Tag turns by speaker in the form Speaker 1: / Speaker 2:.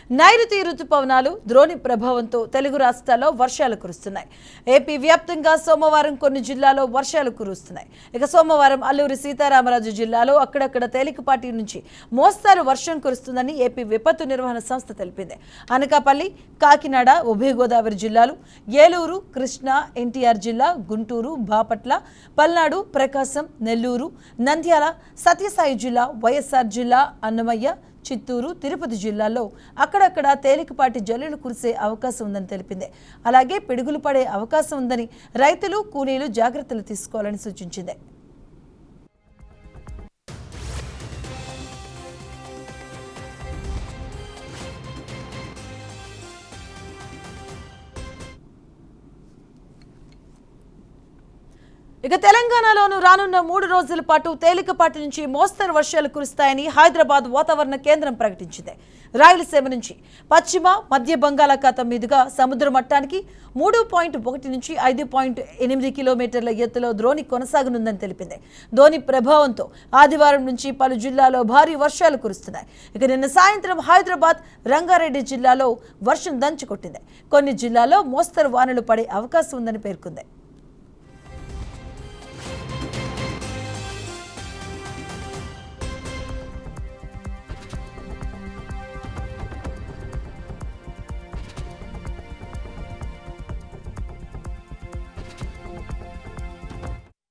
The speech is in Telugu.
Speaker 1: నైరుతి రుతుపవనాలు ద్రోణి ప్రభావంతో తెలుగు రాష్ట్రాల్లో వర్షాలు కురుస్తున్నాయి. ఏపీ వ్యాప్తంగా సోమవారం కొన్ని జిల్లాల్లో వర్షాలు కురుస్తున్నాయి. ఇక సోమవారం అల్లూరి సీతారామరాజు జిల్లాలో అక్కడక్కడ తేలికపాటి నుంచి మోస్తారు వర్షం కురుస్తుందని ఏపీ విపత్తు నిర్వహణ సంస్థ తెలిపింది. అనకాపల్లి, కాకినాడ, ఉభయ గోదావరి జిల్లాలు, ఏలూరు, కృష్ణా, ఎన్టీఆర్ జిల్లా, గుంటూరు, బాపట్ల, పల్నాడు, ప్రకాశం, నెల్లూరు, నంద్యాల, సత్యసాయి జిల్లా, వైఎస్ఆర్ జిల్లా, అన్నమయ్య, చిత్తూరు, తిరుపతి జిల్లాల్లో అక్కడక్కడ తేలికపాటి జల్లులు కురిసే అవకాశం ఉందని తెలిపింది. అలాగే పిడుగులు పడే అవకాశం ఉందని రైతులు, కూలీలు జాగ్రత్తలు తీసుకోవాలని సూచించింది. ఇక తెలంగాణలోనూ రానున్న 3 రోజుల పాటు తేలికపాటి నుంచి మోస్తరు వర్షాలు కురుస్తాయని హైదరాబాద్ వాతావరణ కేంద్రం ప్రకటించింది. రాయలసీమ నుంచి పశ్చిమ మధ్య బంగాళాఖాతం మీదుగా సముద్ర మట్టానికి 3.1 నుంచి 5.8 కిలోమీటర్ల ఎత్తులో ద్రోణి కొనసాగనుందని తెలిపింది. ద్రోణి ప్రభావంతో ఆదివారం నుంచి పలు జిల్లాల్లో భారీ వర్షాలు కురుస్తున్నాయి. ఇక నిన్న సాయంత్రం హైదరాబాద్, రంగారెడ్డి జిల్లాలో వర్షం దంచుకొట్టింది. కొన్ని జిల్లాల్లో మోస్తరు వానలు పడే అవకాశం ఉందని పేర్కొంది.